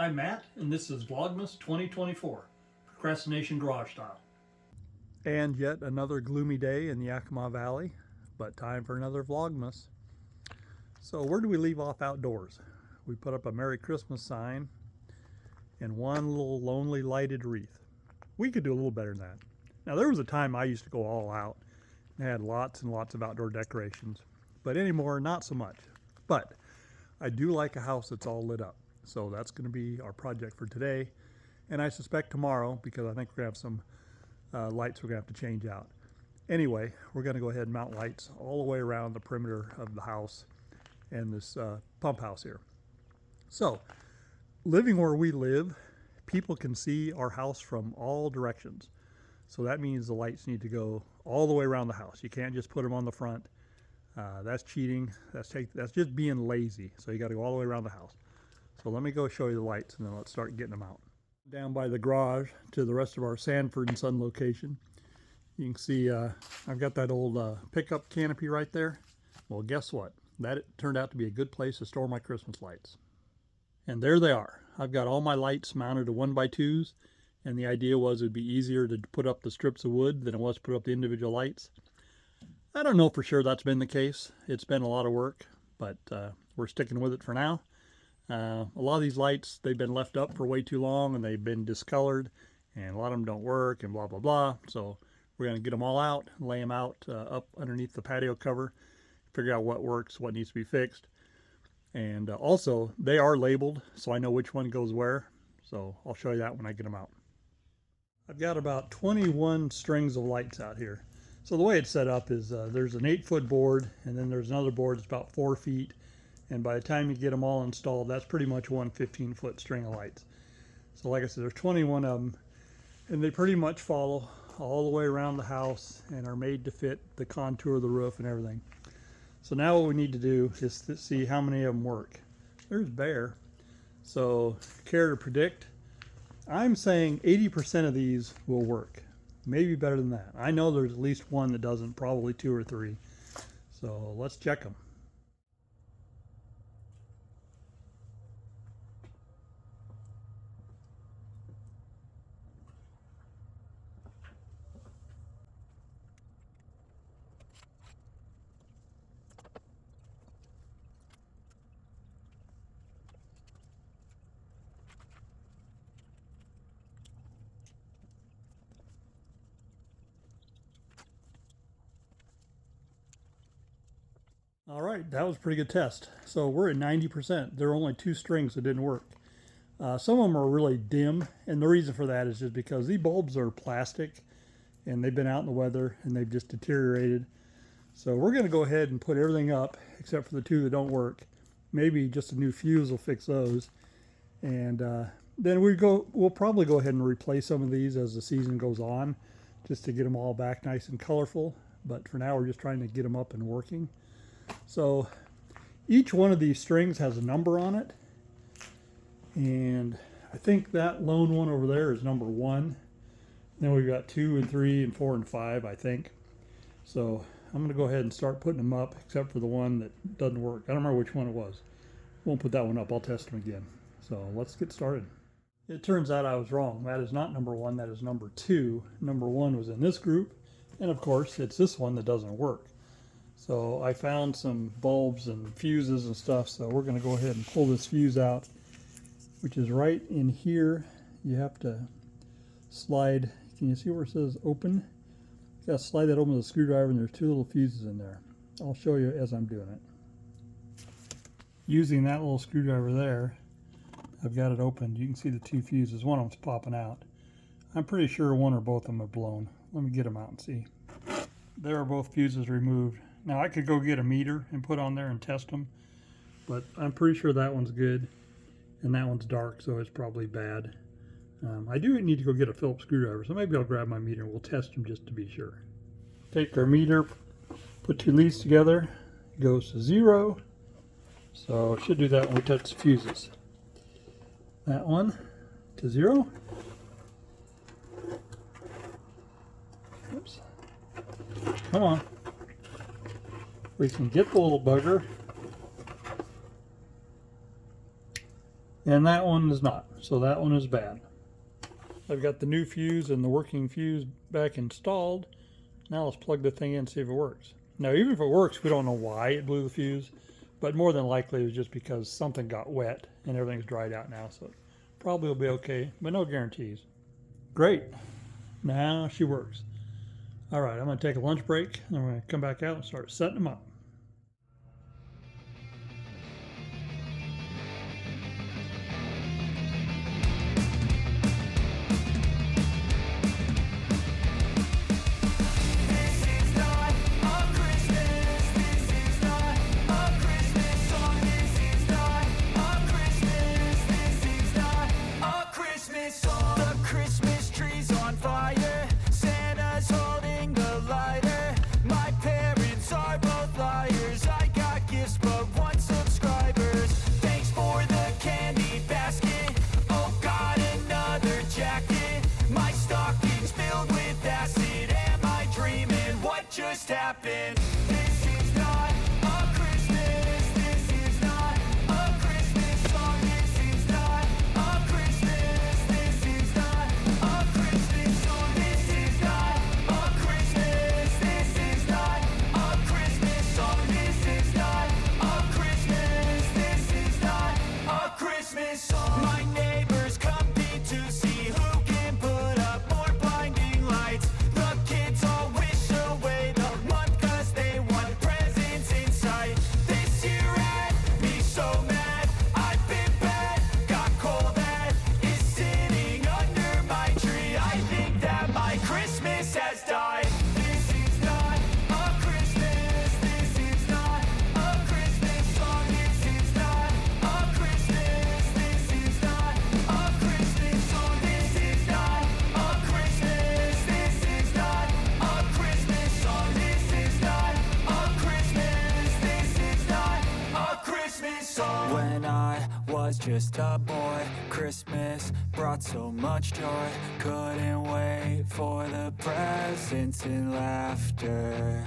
I'm Matt, and this is Vlogmas 2024, Procrastination Garage Style. And yet another gloomy day in the Yakima Valley, but time for another Vlogmas. So where do we leave off outdoors? We put up a Merry Christmas sign and one little lonely lighted wreath. We could do a little better than that. Now there was a time I used to go all out and had lots and lots of outdoor decorations, but anymore, not so much. But I do like a house that's all lit up. So that's going to be our project for today. And I suspect tomorrow, because I think we're going to have some lights we're going to have to change out. Anyway, we're going to go ahead and mount lights all the way around the perimeter of the house and this pump house here. So, living where we live, people can see our house from all directions. So that means the lights need to go all the way around the house. You can't just put them on the front. That's cheating. That's just being lazy. So you got to go all the way around the house. So let me go show you the lights and then let's start getting them out. Down by the garage to the rest of our Sanford & Son location. You can see I've got that old pickup canopy right there. Well, guess what? That turned out to be a good place to store my Christmas lights. And there they are. I've got all my lights mounted to 1x2s, and the idea was it would be easier to put up the strips of wood than it was to put up the individual lights. I don't know for sure that's been the case. It's been a lot of work, but we're sticking with it for now. A lot of these lights, they've been left up for way too long and they've been discolored, and a lot of them don't work and blah blah blah. So we're going to get them all out, lay them out up underneath the patio cover, figure out what works, what needs to be fixed. And also they are labeled, so I know which one goes where. So I'll show you that when I get them out. I've got about 21 strings of lights out here. So the way it's set up is there's an 8-foot board, and then there's another board that's about 4 feet. And by the time you get them all installed, that's pretty much one 15-foot string of lights. So like I said, there's 21 of them, and they pretty much follow all the way around the house and are made to fit the contour of the roof and everything. So now what we need to do is to see how many of them work. There's Bear. So care to predict? I'm saying 80% of these will work. Maybe better than that. I know there's at least one that doesn't, probably 2 or 3. So let's check them. All right, that was a pretty good test. So we're at 90%. There are only 2 strings that didn't work. Some of them are really dim, and the reason for that is just because these bulbs are plastic and they've been out in the weather and they've just deteriorated. So we're going to go ahead and put everything up except for the 2 that don't work. Maybe just a new fuse will fix those. And then we'll probably go ahead and replace some of these as the season goes on, just to get them all back nice and colorful. But for now, we're just trying to get them up and working. So each one of these strings has a number on it, and I think that lone one over there is number 1. Then we've got 2 and 3 and 4 and 5, I think. So I'm going to go ahead and start putting them up, except for the one that doesn't work. I don't remember which one it was. Won't put that one up. I'll test them again. So let's get started. It turns out I was wrong. That is not number 1. That is number 2. Number 1 was in this group, and of course it's this one that doesn't work. So I found some bulbs and fuses and stuff, so we're going to go ahead and pull this fuse out, which is right in here. You have to slide, can you see where it says open? You got to slide that open with a screwdriver, and there's 2 little fuses in there. I'll show you as I'm doing it. Using that little screwdriver there, I've got it opened. You can see the 2 fuses. One of them's popping out. I'm pretty sure one or both of them are blown. Let me get them out and see. There are both fuses removed. Now I could go get a meter and put on there and test them, but I'm pretty sure that one's good and that one's dark, so it's probably bad. I do need to go get a Phillips screwdriver, so maybe I'll grab my meter and we'll test them just to be sure. Take our meter, put 2 leads together, it goes to 0. So it should do that when we touch the fuses. That one to 0. Oops. Come on. We can get the little bugger. and that one is not. So that one is bad. I've got the new fuse and the working fuse back installed. Now let's plug the thing in and see if it works. Now even if it works, we don't know why it blew the fuse, but more than likely it was just because something got wet and everything's dried out now, so it probably will be okay, but no guarantees. Great, now she works. All right, I'm gonna take a lunch break and I'm gonna come back out and start setting them up. Just happened. This is not a Christmas. This is not a Christmas song. This is not a Christmas. This is not a Christmas song. This is not a Christmas. This is not a Christmas song. This is not a Christmas. This is not a Christmas song. My neighbors compete to see who can put up more blinding lights. The kids all wish away the month 'cause they want presents in sight. This year had me so mad. I've been bad, got coal that is sitting under my tree. I think that my Christmas has died. This is not a Christmas. This is not a Christmas song. This is not a Christmas. This is not a Christmas song. This is not a Christmas. This is not a Christmas song. This is not a Christmas. This is not a Christmas song. When I was just a boy, Christmas brought so much joy. Couldn't wait for the presents and laughter.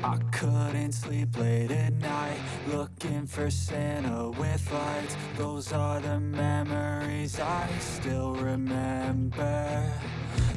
I couldn't sleep late at night, looking for Santa with lights. Those are the memories I still remember.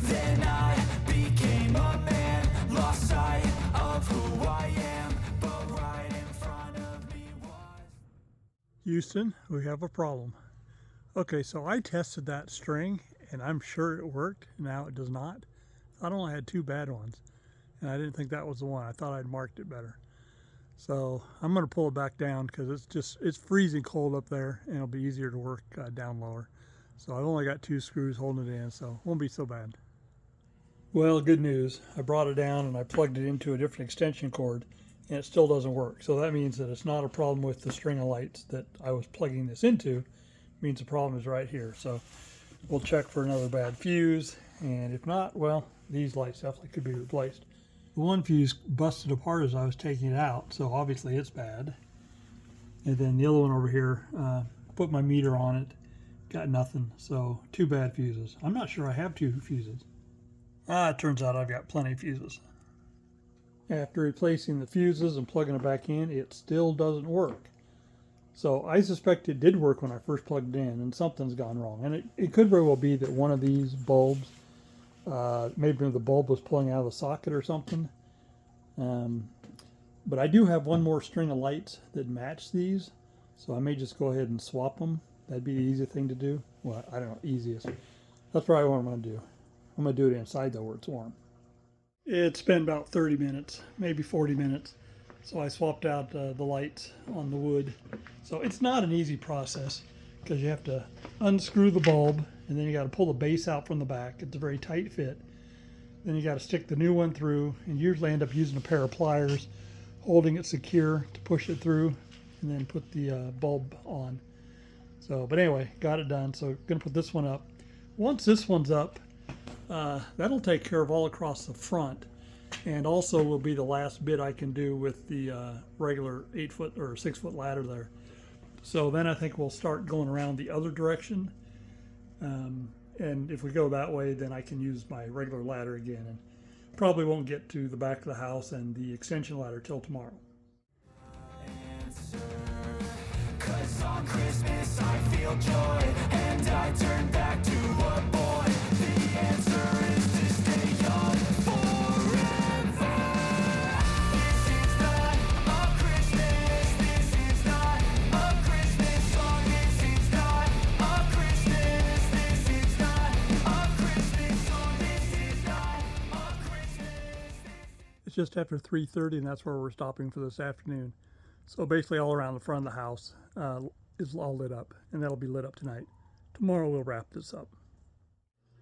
Then I became a man, lost sight of who I am, but right in front of me was... Houston, we have a problem. Okay, so I tested that string and I'm sure it worked. Now it does not. I only had two bad ones and I didn't think that was the one. I thought I'd marked it better. So I'm going to pull it back down because it's freezing cold up there and it'll be easier to work down lower. So I've only got two screws holding it in, so it won't be so bad. Well, good news. I brought it down and I plugged it into a different extension cord and it still doesn't work. So that means that it's not a problem with the string of lights that I was plugging this into. It means the problem is right here. So we'll check for another bad fuse, and if not, well, these lights definitely could be replaced. The one fuse busted apart as I was taking it out, so obviously it's bad. And then the other one over here, put my meter on it, got nothing. So two bad fuses. I'm not sure I have two fuses. It turns out I've got plenty of fuses. After replacing the fuses and plugging it back in, it still doesn't work. So I suspect it did work when I first plugged it in, and something's gone wrong. And it could very well be that one of these bulbs, maybe the bulb was pulling out of the socket or something. But I do have one more string of lights that match these, so I may just go ahead and swap them. That'd be the easy thing to do. Well, I don't know, easiest. That's probably what I'm going to do. I'm going to do it inside though where it's warm. It's been about 30 minutes, maybe 40 minutes. So I swapped out the lights on the wood. So it's not an easy process because you have to unscrew the bulb and then you got to pull the base out from the back. It's a very tight fit. Then you got to stick the new one through and usually end up using a pair of pliers, holding it secure to push it through and then put the bulb on. So, but anyway, got it done. So gonna put this one up. Once this one's up, that'll take care of all across the front, and also will be the last bit I can do with the regular 8-foot or 6-foot ladder there. So then I think we'll start going around the other direction, and if we go that way, then I can use my regular ladder again, and probably won't get to the back of the house and the extension ladder till tomorrow. 'Cause on Christmas I feel feel joy, and I turn back to a boy. The answer is to stay young forever. This is not a Christmas, this is not a Christmas song, this is not a Christmas, this is not a Christmas song, this is not a Christmas. It's just after 3:30, and that's where we're stopping for this afternoon. So basically all around the front of the house is all lit up, and that'll be lit up tonight. Tomorrow we'll wrap this up.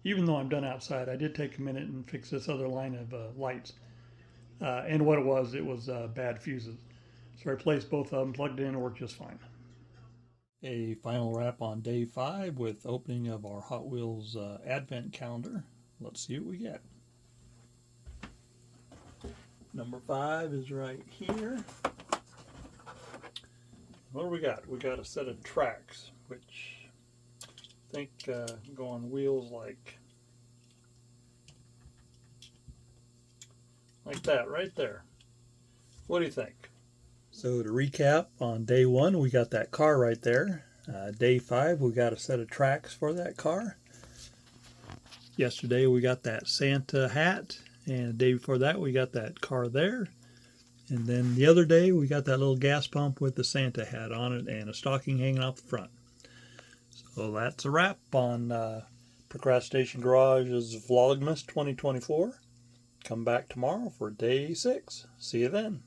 Even though I'm done outside, I did take a minute and fix this other line of lights. And what it was bad fuses. So I replaced both of them, plugged it in, and worked just fine. A final wrap on day 5 with opening of our Hot Wheels advent calendar. Let's see what we get. Number 5 is right here. What do we got? We got a set of tracks, which I think go on wheels like that right there. What do you think? So to recap, on day 1 we got that car right there. Day 5 we got a set of tracks for that car. Yesterday we got that Santa hat, and the day before that we got that car there. And then the other day we got that little gas pump with the Santa hat on it and a stocking hanging off the front. So that's a wrap on Procrastination Garage's Vlogmas 2024. Come back tomorrow for day 6. See you then.